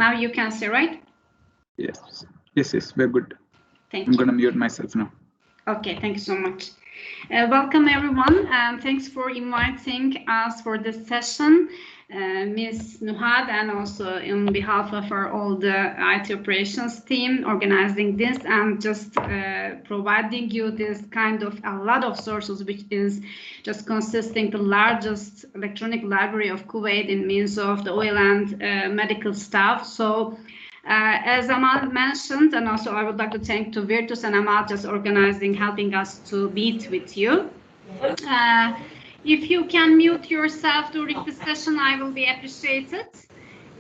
Now you can see, right? Yes, we're good. Thank I'm you. going to mute myself now. Okay, thank you so much. Welcome everyone, and thanks for inviting us for this session, Ms. Nuhad, and also on behalf of all the IT operations team organizing this and just providing you this kind of a lot of sources, which is just consisting the largest electronic library of Kuwait in means of the oil and medical staff. So as Amal mentioned, and also I would like to thank to Virtus and Amal just organizing, helping us to meet with you. If you can mute yourself during the session, I will be appreciated.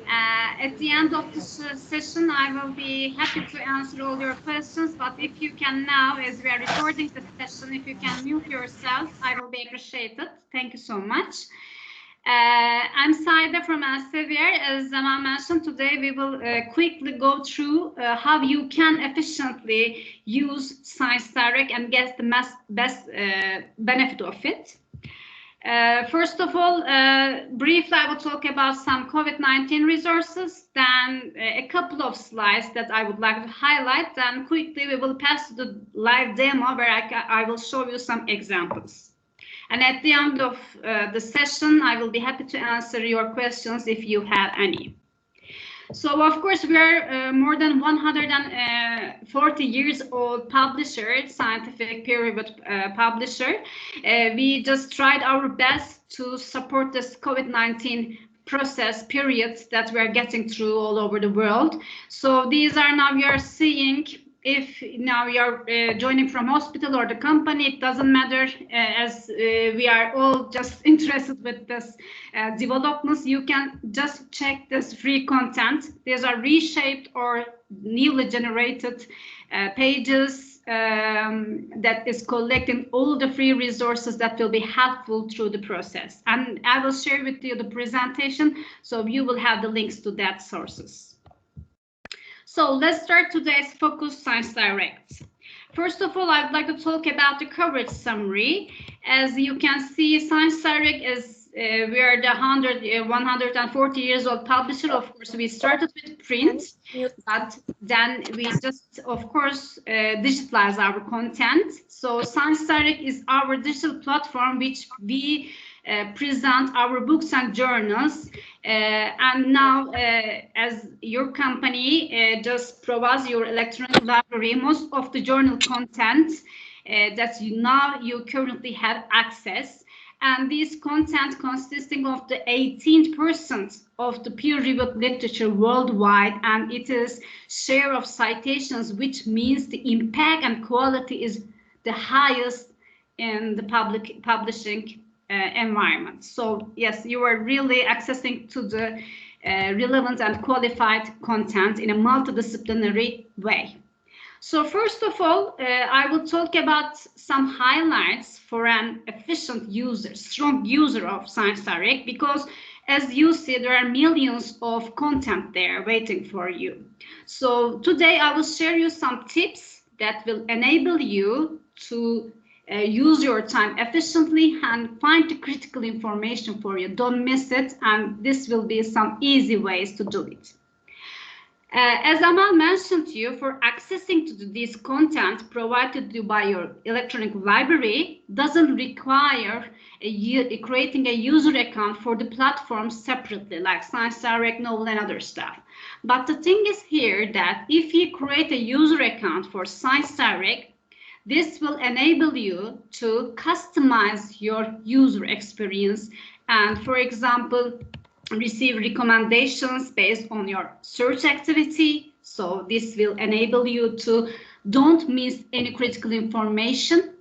At the end of this session, I will be happy to answer all your questions, but if you can now, as we are recording the session, if you can mute yourself, I will be appreciated. Thank you so much. I'm Saida from Elsevier. As Zaman mentioned, today we will quickly go through how you can efficiently use ScienceDirect and get the best benefit of it. First of all, briefly, I will talk about some COVID-19 resources, then a couple of slides that I would like to highlight, then quickly we will pass to the live demo where I will show you some examples. And at the end of the session, I will be happy to answer your questions if you have any. So, of course, we are more than 140 years old publisher, scientific peer-reviewed publisher. We just tried our best to support this COVID-19 process periods that we are getting through all over the world. So these are now we are seeing. If now you're joining from hospital or the company, it doesn't matter, as we are all just interested with this developments. You can just check this free content. These are reshaped or newly generated pages that is collecting all the free resources that will be helpful through the process. And I will share with you the presentation, so you will have the links to that sources. So let's start today's focus, ScienceDirect. First of all, I'd like to talk about the coverage summary. As you can see, ScienceDirect is, we are the 140 years old publisher. Of course, we started with print, but then we just, of course, digitalize our content. So ScienceDirect is our digital platform, which we present our books and journals, and now as your company just provides your electronic library, most of the journal content that you currently have access, and this content consisting of the 18% of the peer-reviewed literature worldwide, and it is share of citations, which means the impact and quality is the highest in the publishing environment. So yes, you are really accessing to the relevant and qualified content in a multidisciplinary way. So first of all, I will talk about some highlights for an efficient user, strong user of ScienceDirect, because as you see, there are millions of content there waiting for you. So today I will share you some tips that will enable you to use your time efficiently and find the critical information for you. Don't miss it, and this will be some easy ways to do it. As Amal mentioned to you, for accessing to this content provided to you by your electronic library doesn't require creating a user account for the platform separately, like ScienceDirect, Novel, and other stuff. But the thing is here that if you create a user account for ScienceDirect, this will enable you to customize your user experience and, for example, receive recommendations based on your search activity. So this will enable you to don't miss any critical information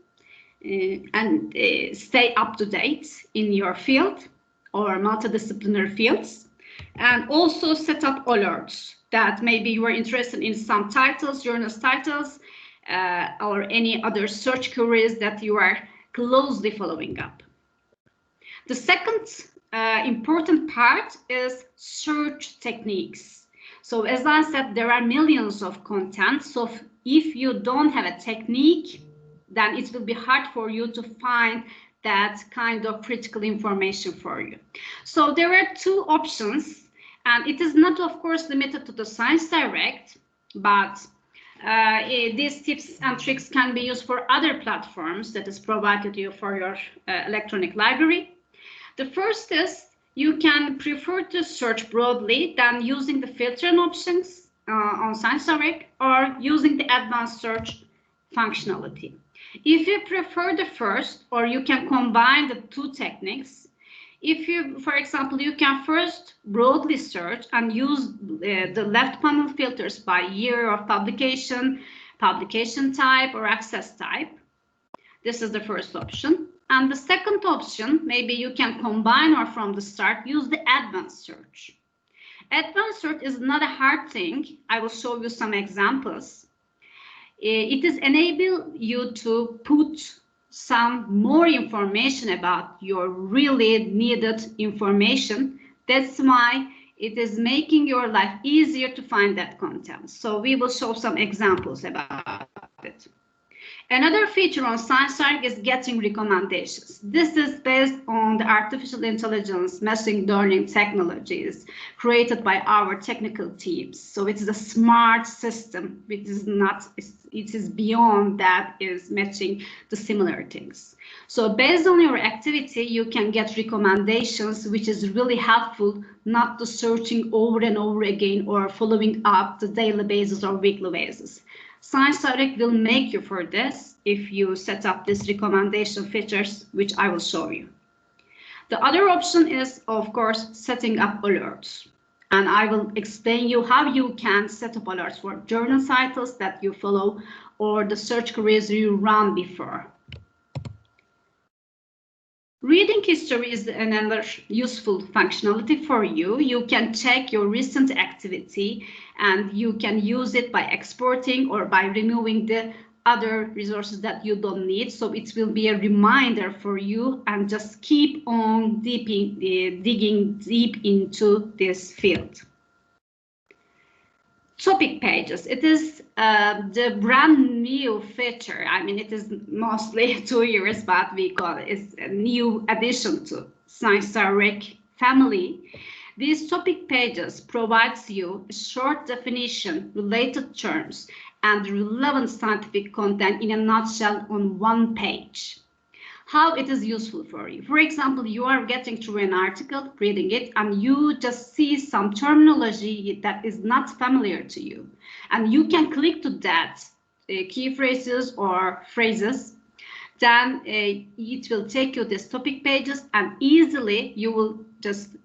and stay up to date in your field or multidisciplinary fields, and also set up alerts that maybe you are interested in some titles, journals titles, or any other search queries that you are closely following up. The second important part is search techniques. So as I said, there are millions of content. So if you don't have a technique, then it will be hard for you to find that kind of critical information for you. So there are two options. And it is not, of course, limited to the ScienceDirect, but these tips and tricks can be used for other platforms that is provided to you for your electronic library. The first is you can prefer to search broadly than using the filtering options on ScienceDirect or using the advanced search functionality. If you prefer the first, or you can combine the two techniques, if you, for example, you can first broadly search and use the left panel filters by year of publication, publication type, or access type. This is the first option. And the second option, maybe you can combine or from the start use the advanced search. Advanced search is not a hard thing. I will show you some examples. It is enable you to put some more information about your really needed information. That's why it is making your life easier to find that content. So we will show some examples about it. Another feature on ScienceDirect is getting recommendations. This is based on the artificial intelligence, machine learning technologies created by our technical teams. So it is a smart system. It is not, it is beyond that, is matching the similar things. So based on your activity, you can get recommendations, which is really helpful, not to searching over and over again or following up the daily basis or weekly basis. ScienceDirect will make you for this if you set up these recommendation features, which I will show you. The other option is, of course, setting up alerts. And I will explain you how you can set up alerts for journal titles that you follow or the search queries you run before. Reading history is another useful functionality for you. You can check your recent activity and you can use it by exporting or by removing the other resources that you don't need. So it will be a reminder for you, and just keep on digging deep into this field. Topic pages. It is the brand new feature. I mean, it is mostly 2 years, but we call it, it's a new addition to ScienceDirect family. These topic pages provides you a short definition, related terms, and relevant scientific content in a nutshell on one page. How it is useful for you. For example, you are getting through an article, reading it, and you just see some terminology that is not familiar to you. And you can click to that key phrases or phrases. Then it will take you these topic pages, and easily you will just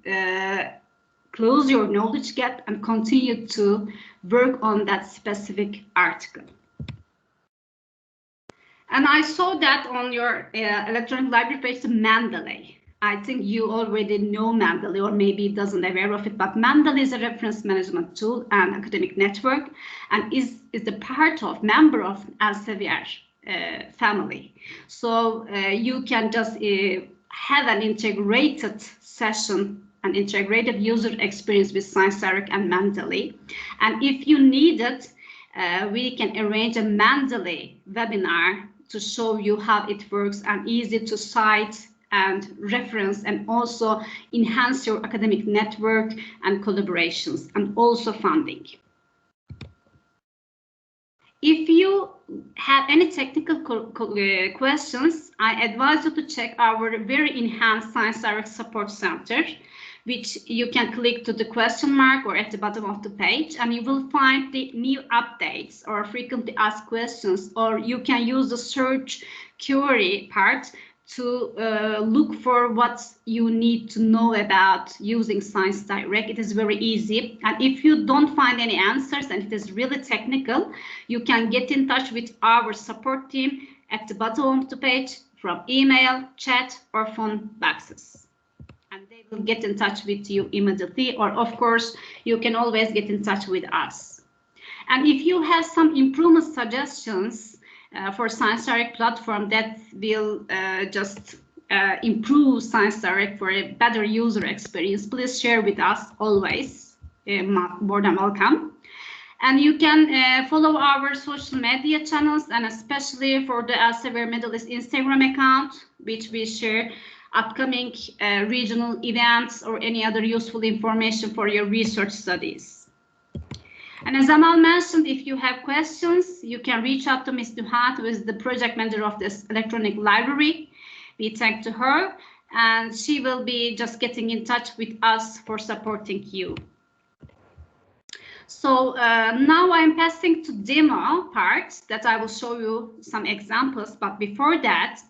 close your knowledge gap and continue to work on that specific article. And I saw that on your electronic library page, Mendeley. I think you already know Mendeley, or maybe doesn't aware of it, but Mendeley is a reference management tool and academic network, and is the part of member of Elsevier family. So you can just have an integrated session, an integrated user experience with ScienceDirect and Mendeley. And if you need it, we can arrange a Mendeley webinar to show you how it works, and easy to cite and reference, and also enhance your academic network and collaborations, and also funding. If you have any technical questions, I advise you to check our very enhanced ScienceDirect Support Center, which you can click to the question mark or at the bottom of the page, and you will find the new updates or frequently asked questions, or you can use the search query part to look for what you need to know about using ScienceDirect. It is very easy. And if you don't find any answers and it is really technical, you can get in touch with our support team at the bottom of the page from email, chat, or phone boxes. And they will get in touch with you immediately, or of course, you can always get in touch with us. And if you have some improvement suggestions for ScienceDirect platform that will just improve ScienceDirect for a better user experience, please share with us always. More than welcome. And you can follow our social media channels, and especially for the Elsevier Middle East Instagram account, which we share upcoming regional events, or any other useful information for your research studies. And as Amal mentioned, if you have questions, you can reach out to Ms. Nuhat, who is the project manager of this electronic library. We thank to her, and she will be just getting in touch with us for supporting you. So now I'm passing to demo part that I will show you some examples. But before that,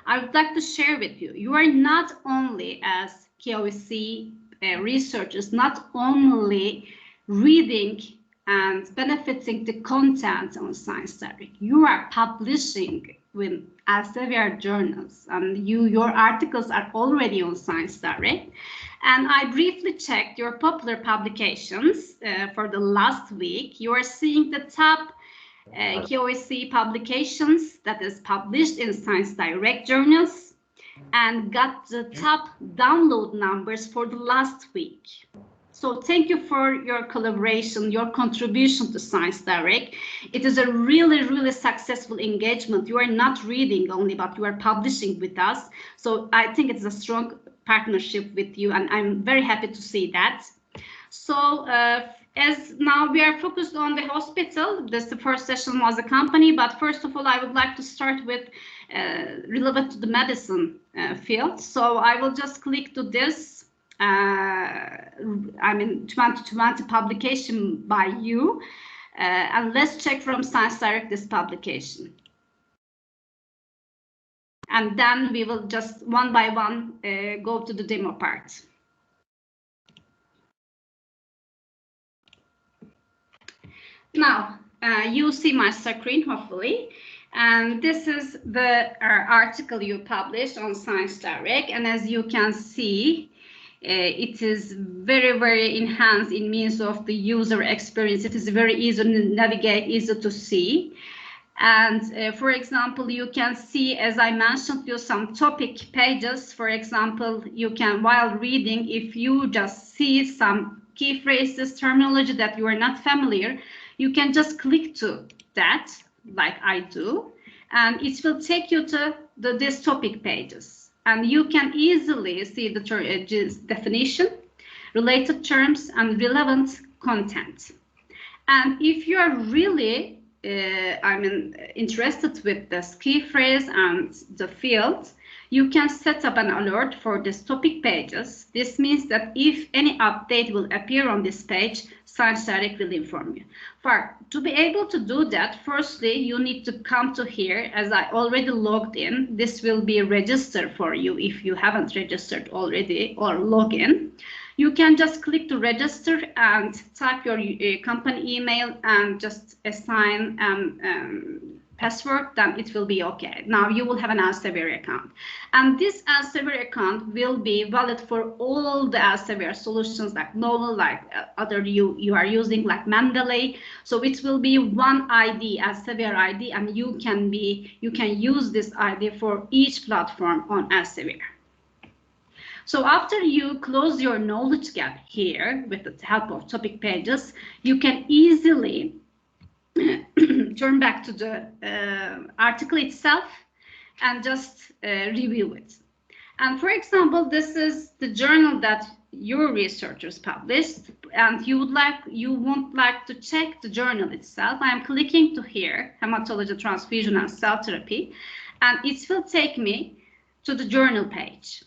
I would like to share with you, you are not only as KOC researchers, not only reading and benefiting the content on ScienceDirect, you are publishing with Elsevier journals, and your articles are already on ScienceDirect. And I briefly checked your popular publications for the last week. You are seeing the top KOC publications that is published in ScienceDirect journals and got the top download numbers for the last week. So thank you for your collaboration, your contribution to ScienceDirect. It is a really, really successful engagement. You are not reading only, but you are publishing with us. So I think it's a strong partnership with you, and I'm very happy to see that. So as now we are focused on the hospital, the first session was a company, but first of all, I would like to start with relevant to the medicine field. So I will just click to this. 2020 publication by you, and let's check from ScienceDirect this publication. And then we will just one by one go to the demo part. Now, you see my screen, hopefully. And this is the article you published on ScienceDirect. And as you can see, it is very, very enhanced in means of the user experience. It is very easy to navigate, easy to see. And for example, you can see, as I mentioned, you some topic pages. For example, you can, while reading, if you just see some key phrases, terminology that you are not familiar, you can just click to that, like I do, and it will take you to these topic pages. And you can easily see the definition, related terms, and relevant content. And if you are really, interested with this key phrase and the field, you can set up an alert for these topic pages. This means that if any update will appear on this page, ScienceDirect will inform you. To be able to do that, firstly, you need to come to here. As I already logged in, this will be registered for you if you haven't registered already, or log in. You can just click to register and type your company email and just assign password, then it will be okay. Now you will have an Elsevier account. And this Elsevier account will be valid for all the Elsevier solutions like Novel, like other you are using like Mendeley. So it will be one ID, Elsevier ID, and you can use this ID for each platform on Elsevier. So after you close your knowledge gap here with the help of topic pages, you can easily turn back to the article itself and just review it. And for example, this is the journal that your researchers published, and you won't like to check the journal itself. I am clicking to here, hematology, transfusion, and cell therapy, and it will take me to the journal page.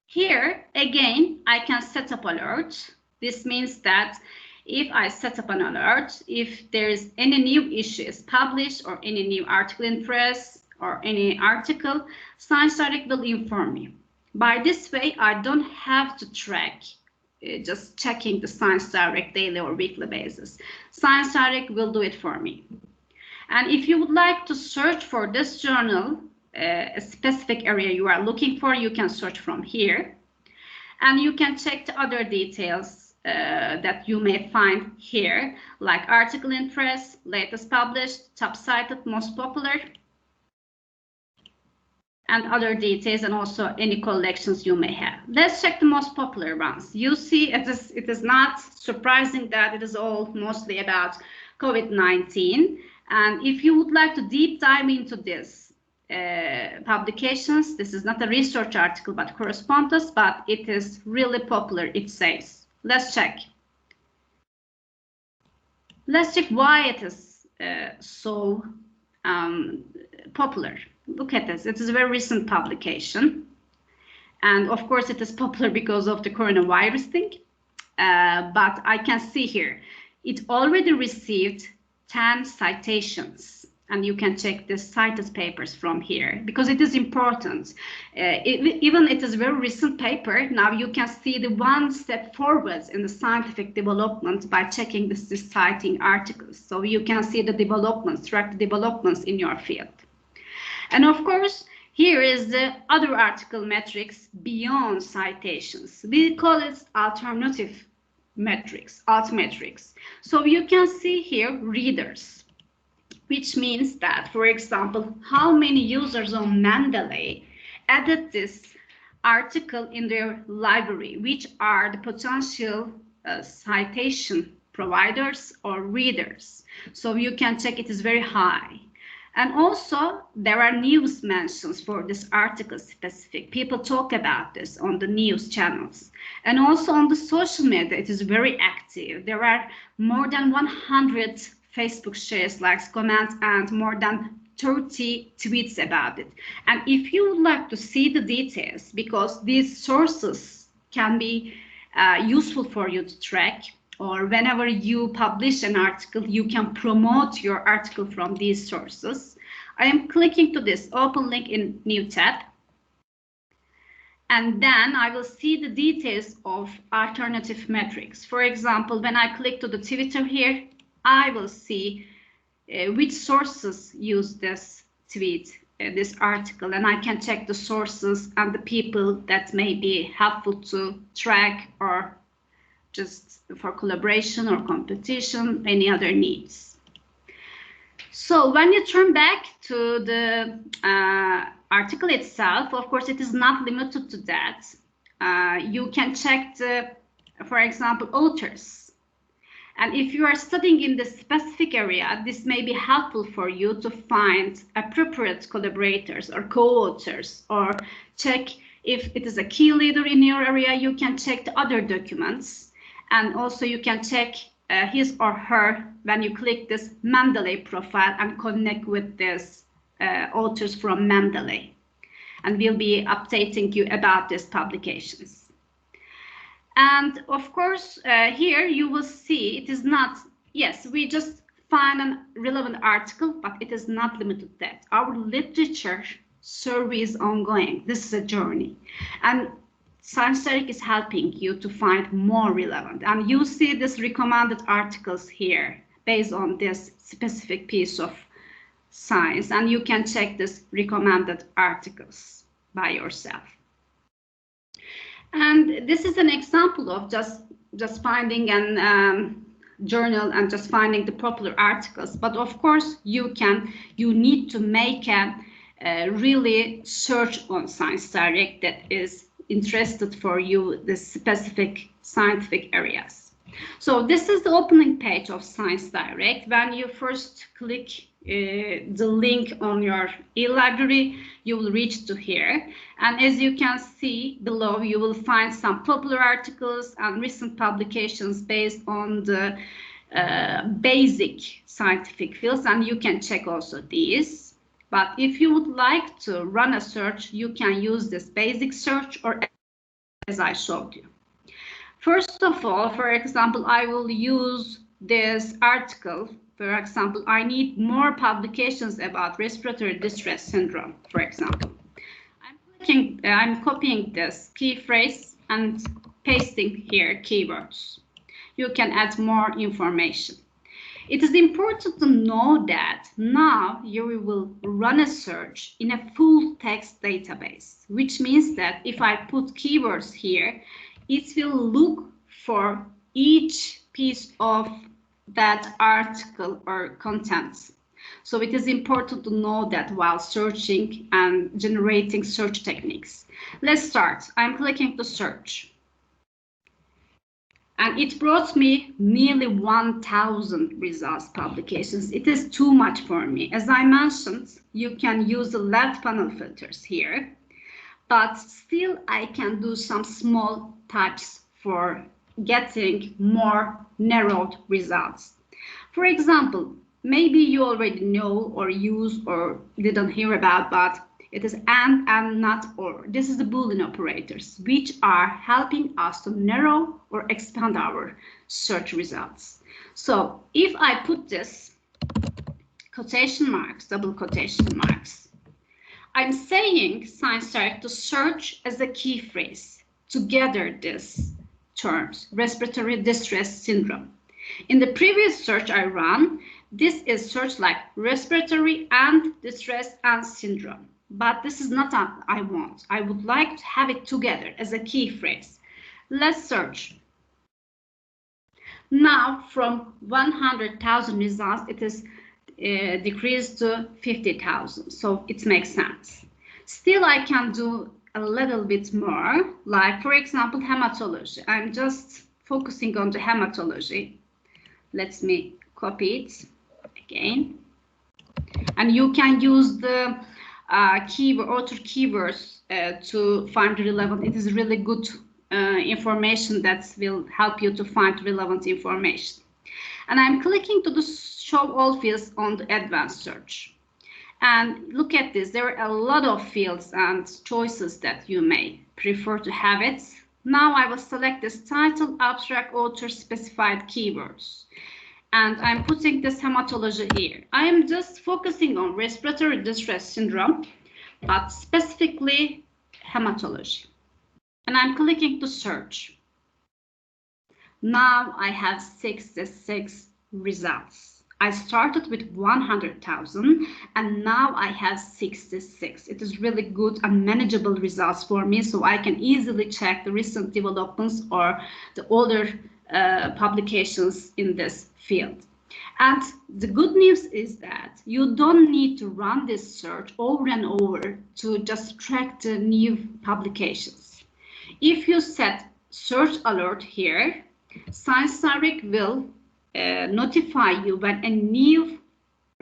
Here again, I can set up alert. This means that if I set up an alert, if there's any new issue is published or any new article in press or any article, ScienceDirect will inform me. By this way, I don't have to track just checking the ScienceDirect daily or weekly basis. ScienceDirect will do it for me. And if you would like to search for this journal, a specific area you are looking for, you can search from here. And you can check the other details that you may find here, like article in press, latest published, top cited, most popular, and other details, and also any collections you may have. Let's check the most popular ones. You see, it is not surprising that it is all mostly about COVID-19. And if you would like to deep dive into this, publications. This is not a research article, but correspondence, but it is really popular, it says. Let's check. Let's check why it is so popular. Look at this. It is a very recent publication. And of course, it is popular because of the coronavirus thing. But I can see here, it already received 10 citations. And you can check the cited papers from here because it is important. Even it is a very recent paper. Now you can see the one step forwards in the scientific development by checking the citing articles. So you can see the developments, track the developments in your field. And of course, here is the other article metrics beyond citations. We call it alternative metrics, altmetrics. So you can see here readers, which means that, for example, how many users on Mendeley added this article in their library, which are the potential citation providers or readers. So you can check it is very high. And also there are news mentions for this article specific. People talk about this on the news channels. And also on the social media, it is very active. There are more than 100 Facebook shares, likes, comments, and more than 30 tweets about it. And if you would like to see the details, because these sources can be useful for you to track, or whenever you publish an article, you can promote your article from these sources. I am clicking to this open link in new tab. And then I will see the details of alternative metrics. For example, when I click to the Twitter here, I will see which sources use this tweet, this article, and I can check the sources and the people that may be helpful to track or just for collaboration or competition, any other needs. So when you turn back to the article itself, of course, it is not limited to that. You can check the, for example, authors. And if you are studying in this specific area, this may be helpful for you to find appropriate collaborators or co-authors, or check if it is a key leader in your area, you can check the other documents. And also you can check his or her when you click this Mendeley profile and connect with this authors from Mendeley. And we'll be updating you about these publications. And of course, here you will see it is not, yes, we just find a relevant article, but it is not limited to that. Our literature survey is ongoing. This is a journey. And ScienceDirect is helping you to find more relevant. And you see this recommended articles here based on this specific piece of science. And you can check this recommended articles by yourself. And this is an example of just finding an journal and just finding the popular articles. But of course, you need to make a really search on ScienceDirect that is interested for you, the specific scientific areas. So this is the opening page of ScienceDirect. When you first click the link on your e-library, you will reach to here. And as you can see below, you will find some popular articles and recent publications based on the basic scientific fields, and you can check also these. But if you would like to run a search, you can use this basic search or as I showed you. First of all, for example, I will use this article. For example, I need more publications about respiratory distress syndrome, for example. I'm copying this key phrase and pasting here keywords. You can add more information. It is important to know that now you will run a search in a full text database, which means that if I put keywords here, it will look for each piece of that article or content. So it is important to know that while searching and generating search techniques. Let's start. I'm clicking to search. And it brought me nearly 1,000 results publications. It is too much for me. As I mentioned, you can use the left panel filters here, but still I can do some small types for getting more narrowed results. For example, maybe you already know or use or didn't hear about, but it is and not or. This is the Boolean operators, which are helping us to narrow or expand our search results. So if I put this quotation marks, double quotation marks, I'm saying ScienceDirect to search as a key phrase to gather these terms, respiratory distress syndrome. In the previous search I ran, this is search like respiratory and distress and syndrome. But this is not what I want. I would like to have it together as a key phrase. Let's search. Now from 100,000 results, it is decreased to 50,000. So it makes sense. Still, I can do a little bit more, like for example, hematology. I'm just focusing on the hematology. Let me copy it again. And you can use the keyword, author keywords to find relevant. It is really good information that will help you to find relevant information. And I'm clicking to the show all fields on the advanced search. And look at this, there are a lot of fields and choices that you may prefer to have it. Now I will select this title, abstract, author, specified keywords. And I'm putting this hematology here. I am just focusing on respiratory distress syndrome, but specifically hematology. And I'm clicking to search. Now I have 66 results. I started with 100,000 and now I have 66. It is really good and manageable results for me, so I can easily check the recent developments or the older publications in this field. And the good news is that you don't need to run this search over and over to just track the new publications. If you set search alert here, ScienceDirect will notify you when a new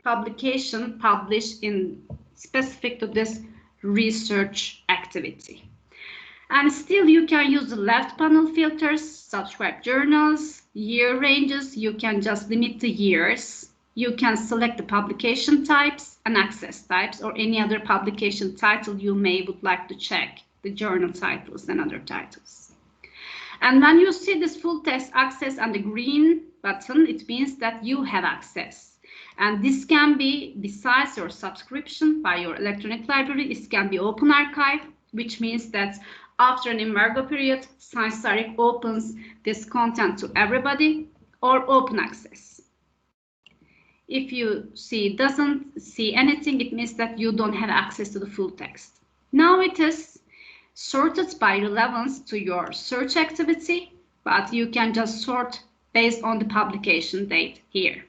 publication published in specific to this research activity. And still you can use the left panel filters, subscribe journals, year ranges. You can just limit the years. You can select the publication types and access types or any other publication title you may would like to check, the journal titles and other titles. And when you see this full text access and the green button, it means that you have access. And this can be, besides your subscription by your electronic library, it can be open archive, which means that after an embargo period, ScienceDirect opens this content to everybody, or open access. If you see doesn't see anything, it means that you don't have access to the full text. Now it is sorted by relevance to your search activity, but you can just sort based on the publication date here.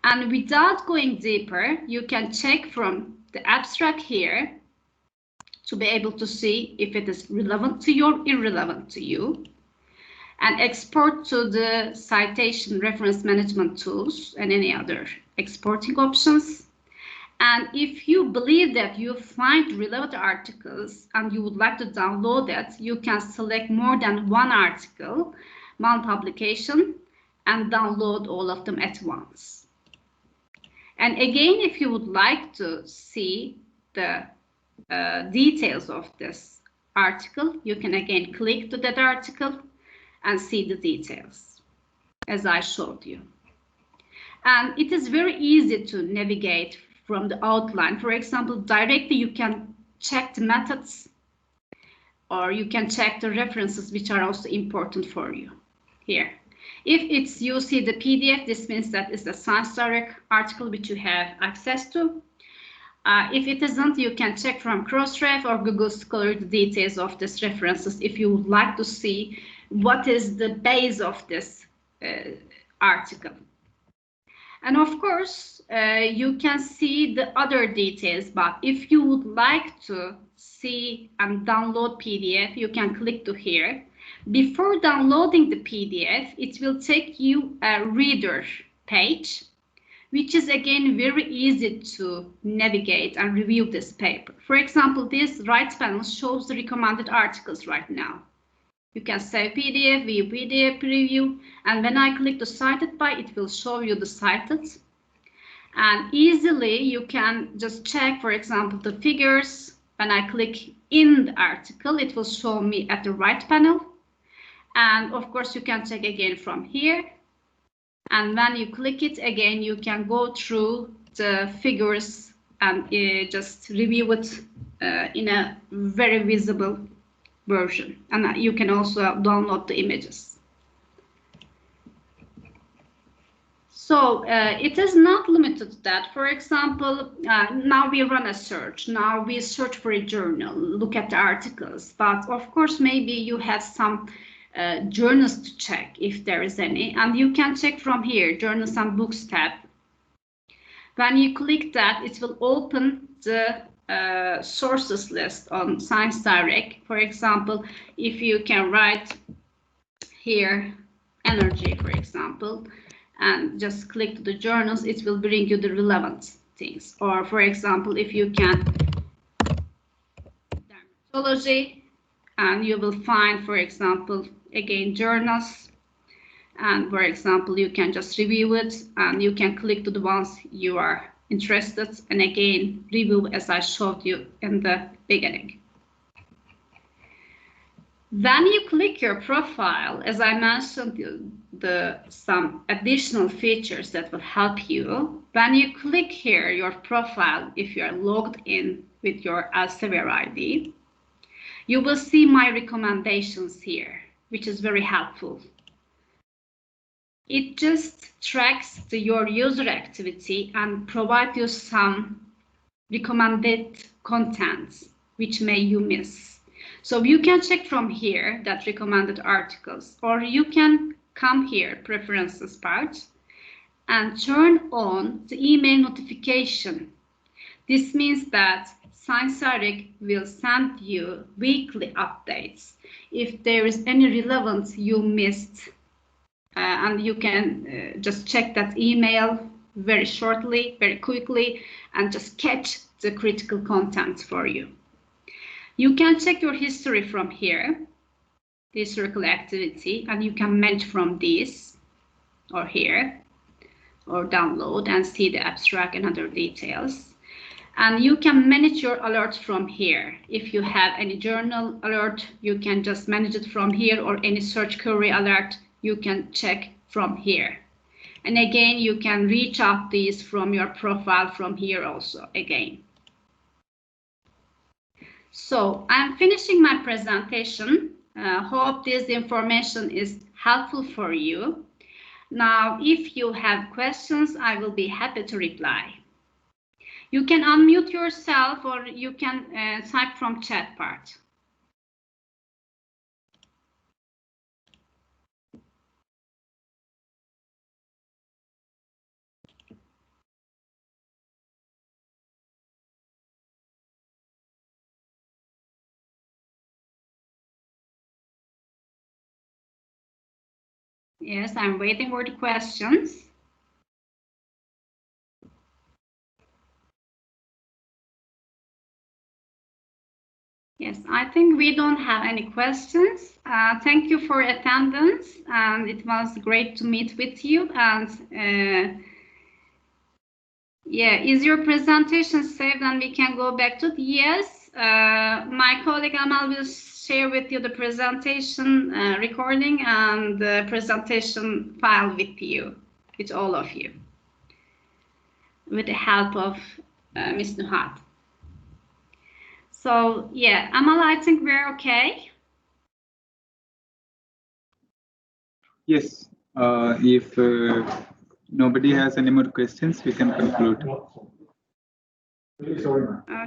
And without going deeper, you can check from the abstract here to be able to see if it is relevant to you or irrelevant to you, and export to the citation reference management tools and any other exporting options. And if you believe that you find relevant articles and you would like to download it, you can select more than one article, one publication, and download all of them at once. And again, if you would like to see the details of this article, you can again click to that article and see the details as I showed you. And it is very easy to navigate from the outline. For example, directly you can check the methods or you can check the references, which are also important for you here. If it's you see the PDF, this means that it's a ScienceDirect article which you have access to. If it isn't, you can check from Crossref or Google Scholar the details of these references if you would like to see what is the base of this article. And of course, you can see the other details, but if you would like to see and download PDF, you can click to here. Before downloading the PDF, it will take you a reader page, which is again very easy to navigate and review this paper. For example, this right panel shows the recommended articles right now. You can save PDF, view PDF preview, and when I click the cited by, it will show you the cited. And easily you can just check, for example, the figures. When I click in the article, it will show me at the right panel. And of course, you can check again from here. And when you click it again, you can go through the figures and just review it in a very visible version. And you can also download the images. So it is not limited to that. For example, now we run a search. Now we search for a journal, look at the articles. But of course, maybe you have some journals to check if there is any. And you can check from here, Journals and Books tab. When you click that, it will open the sources list on ScienceDirect. For example, if you can write here, energy, for example, and just click the journals, it will bring you the relevant things. Or for example, if you can dermatology, and you will find, for example, again journals, and for example, you can just review it, and you can click to the ones you are interested, and again review as I showed you in the beginning. When you click your profile, as I mentioned, some additional features that will help you. When you click here, your profile, if you are logged in with your Elsevier ID, you will see my recommendations here, which is very helpful. It just tracks your user activity and provides you some recommended contents which may you miss. So you can check from here that recommended articles, or you can come here, preferences part, and turn on the email notification. This means that ScienceDirect will send you weekly updates if there is any relevance you missed, and you can just check that email very shortly, very quickly, and just catch the critical content for you. You can check your history from here, the historical activity, and you can manage from this or here, or download and see the abstract and other details. And you can manage your alerts from here. If you have any journal alert, you can just manage it from here, or any search query alert, you can check from here. And again, you can reach out these from your profile from here also again. So I'm finishing my presentation. Hope this information is helpful for you. Now, if you have questions, I will be happy to reply. You can unmute yourself, or you can type from chat part. Yes, I'm waiting for the questions. Yes, I think we don't have any questions. Thank you for attendance, and it was great to meet with you. And yeah, is your presentation saved and we can go back to it? Yes, my colleague Amal will share with you the presentation recording and the presentation file with you, with all of you, with the help of Ms. Nuhat. So yeah, Amal, I think we're okay. Yes, if nobody has any more questions, we can conclude. Okay.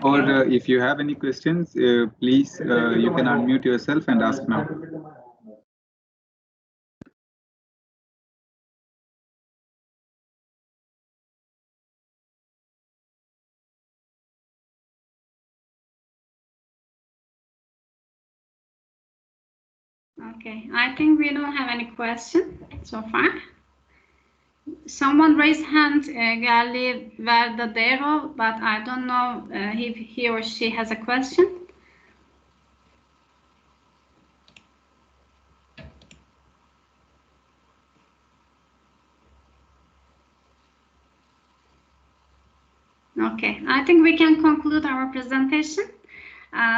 Or if you have any questions, please, you can unmute yourself and ask now. Okay, I think we don't have any question so far. Someone raised hand, Gali Verdadero, but I don't know if he or she has a question. Okay, I think we can conclude our presentation.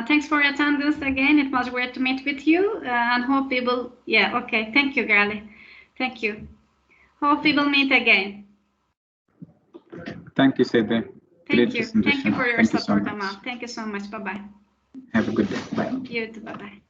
Thanks for your attendance again. It was great to meet with you and hope we will, yeah, okay. Thank you, Gali. Thank you. Hope we will meet again. Thank you, Seda. Thank you. Thank you for your support, Amal. Thank you so much. Bye-bye. Have a good day. Bye. You too. Bye-bye.